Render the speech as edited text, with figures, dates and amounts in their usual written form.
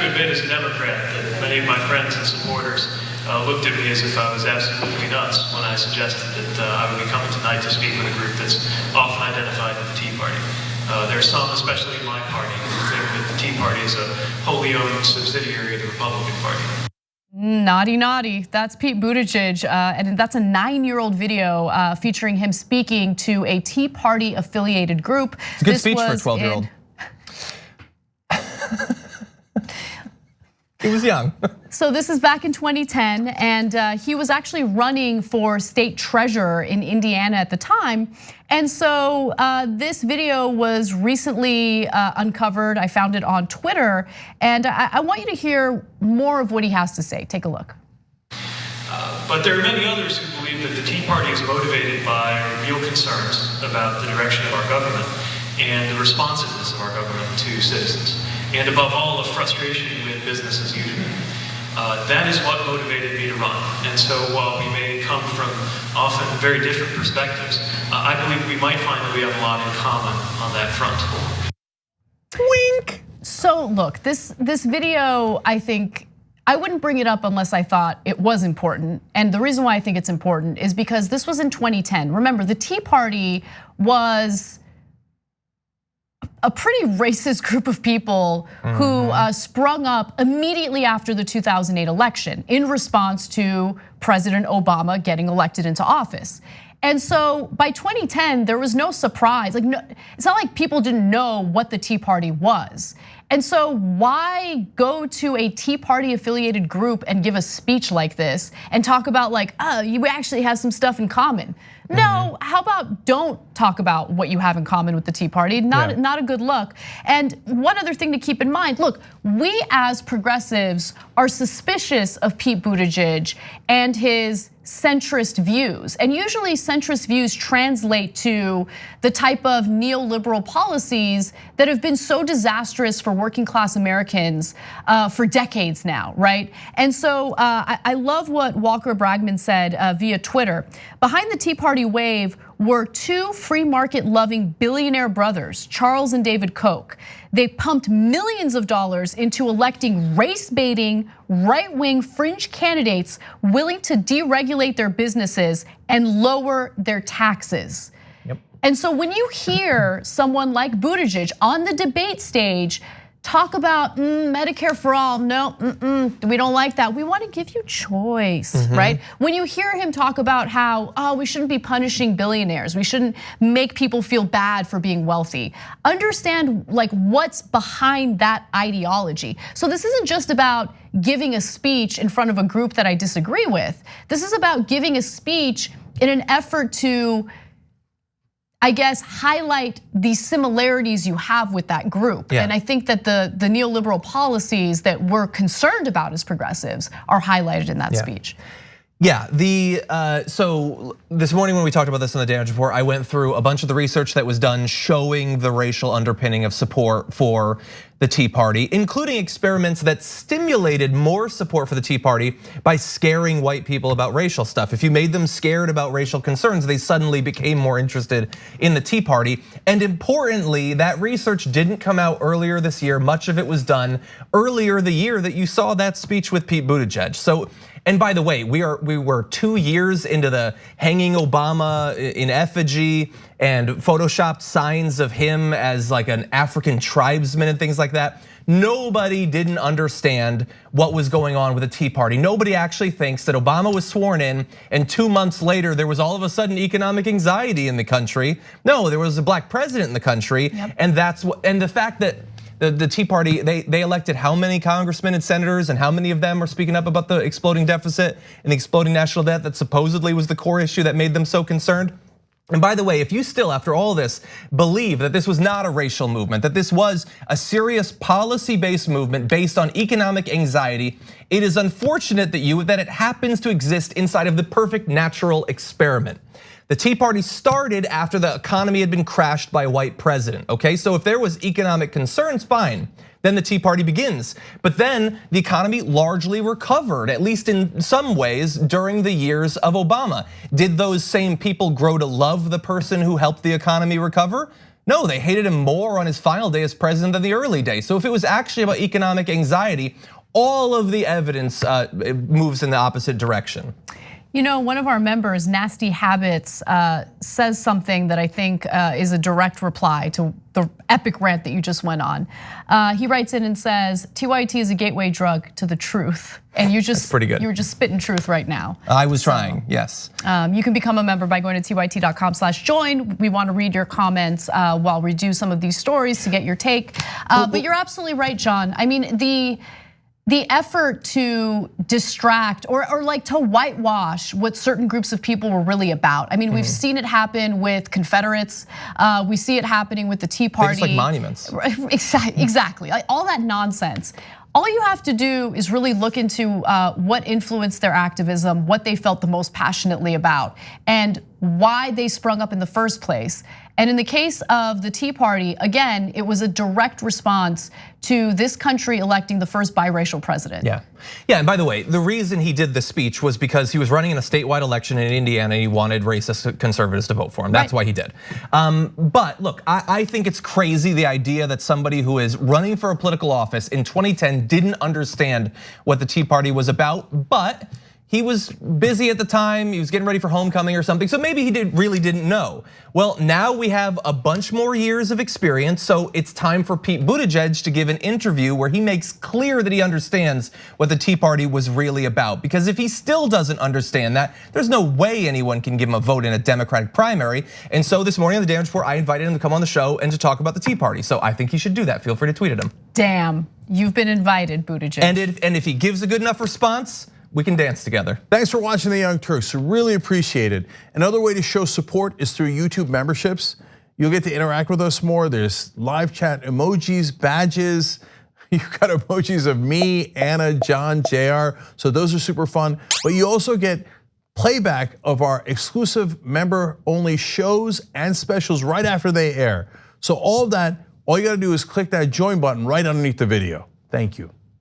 to admit as a Democrat that many of my friends and supporters looked at me as if I was absolutely nuts when I suggested that I would be coming tonight to speak with a group that's often identified with the Tea Party. There are some, especially in my party, who think that the Tea Party is a wholly owned subsidiary of the Republican Party. Naughty, naughty. That's Pete Buttigieg, and that's a 9-year-old video featuring him speaking to a Tea Party affiliated group. It's a good speech for a 12-year-old. He was young. So this is back in 2010, and he was actually running for state treasurer in Indiana at the time. And so this video was recently uncovered. I found it on Twitter, and I want you to hear more of what he has to say. Take a look. But there are many others who believe that the Tea Party is motivated by real concerns about the direction of our government and the responsiveness of our government to citizens. And above all, a frustration with business as usual. That is what motivated me to run. And so while we may come from often very different perspectives, I believe we might find that we have a lot in common on that front. Wink. So look, this video, I think, I wouldn't bring it up unless I thought it was important. And the reason why I think it's important is because this was in 2010. Remember, the Tea Party was a pretty racist group of people who sprung up immediately after the 2008 election in response to President Obama getting elected into office. And so by 2010, there was no surprise. It's not like people didn't know what the Tea Party was. And so why go to a Tea Party affiliated group and give a speech like this and talk about you actually have some stuff in common? No, how about don't talk about what you have in common with the Tea Party? Not a good look. And one other thing to keep in mind, look, we as progressives are suspicious of Pete Buttigieg and his centrist views. And usually centrist views translate to the type of neoliberal policies that have been so disastrous for working class Americans for decades now, right? And so I love what Walker Bragman said via Twitter. Behind the Tea Party wave were two free market loving billionaire brothers, Charles and David Koch. They pumped millions of dollars into electing race baiting, right wing fringe candidates willing to deregulate their businesses and lower their taxes. Yep. And so when you hear someone like Buttigieg on the debate stage talk about Medicare for all, no, we don't like that. We want to give you choice, right? When you hear him talk about how, we shouldn't be punishing billionaires, we shouldn't make people feel bad for being wealthy. Understand what's behind that ideology. So this isn't just about giving a speech in front of a group that I disagree with. This is about giving a speech in an effort to, I guess, highlight the similarities you have with that group. Yeah. And I think that the neoliberal policies that we're concerned about as progressives are highlighted in that speech. Yeah, so this morning when we talked about this in the Damage Report, I went through a bunch of the research that was done showing the racial underpinning of support for the Tea Party, including experiments that stimulated more support for the Tea Party by scaring white people about racial stuff. If you made them scared about racial concerns, they suddenly became more interested in the Tea Party. And importantly, that research didn't come out earlier this year. Much of it was done earlier the year that you saw that speech with Pete Buttigieg. So, and by the way, we were 2 years into the hanging Obama in effigy and photoshopped signs of him as like an African tribesman and things like that. Nobody didn't understand what was going on with the Tea Party. Nobody actually thinks that Obama was sworn in and 2 months later there was all of a sudden economic anxiety in the country. No, there was a black president in the country, and the fact that the Tea Party, they elected how many congressmen and senators, and how many of them are speaking up about the exploding deficit and the exploding national debt that supposedly was the core issue that made them so concerned? And by the way, if you still, after all this, believe that this was not a racial movement, that this was a serious policy-based movement based on economic anxiety, it is unfortunate that it happens to exist inside of the perfect natural experiment. The Tea Party started after the economy had been crashed by a white president, okay? So if there was economic concerns, fine. Then the Tea Party begins. But then the economy largely recovered, at least in some ways, during the years of Obama. Did those same people grow to love the person who helped the economy recover? No, they hated him more on his final day as president than the early days. So if it was actually about economic anxiety, all of the evidence moves in the opposite direction. You know, one of our members, Nasty Habits, says something that I think is a direct reply to the epic rant that you just went on. He writes in and says, TYT is a gateway drug to the truth. And you just, pretty good. You're just spitting truth right now. I was trying, yes. You can become a member by going to tyt.com/join. We want to read your comments while we do some of these stories to get your take. But you're absolutely right, John. I mean, the effort to distract or like to whitewash what certain groups of people were really about. I mean, we've seen it happen with Confederates. We see it happening with the Tea Party. Things like monuments. Exactly, like all that nonsense. All you have to do is really look into what influenced their activism, what they felt the most passionately about, and why they sprung up in the first place. And in the case of the Tea Party, again, it was a direct response to this country electing the first biracial president. Yeah, and by the way, the reason he did this speech was because he was running in a statewide election in Indiana and he wanted racist conservatives to vote for him. That's why he did. But look, I think it's crazy the idea that somebody who is running for a political office in 2010 didn't understand what the Tea Party was about, but he was busy at the time, he was getting ready for homecoming or something, so maybe he really didn't know. Well, now we have a bunch more years of experience, so it's time for Pete Buttigieg to give an interview where he makes clear that he understands what the Tea Party was really about. Because if he still doesn't understand that, there's no way anyone can give him a vote in a Democratic primary. And so this morning on the Damage Report, I invited him to come on the show and to talk about the Tea Party. So I think he should do that. Feel free to tweet at him. Damn, you've been invited, Buttigieg. And if he gives a good enough response, we can dance together. Thanks for watching The Young Turks, really appreciate it. Another way to show support is through YouTube memberships. You'll get to interact with us more. There's live chat emojis, badges. You've got emojis of me, Anna, John, JR, so those are super fun. But you also get playback of our exclusive member-only shows and specials right after they air. So all of that, all you gotta do is click that join button right underneath the video. Thank you.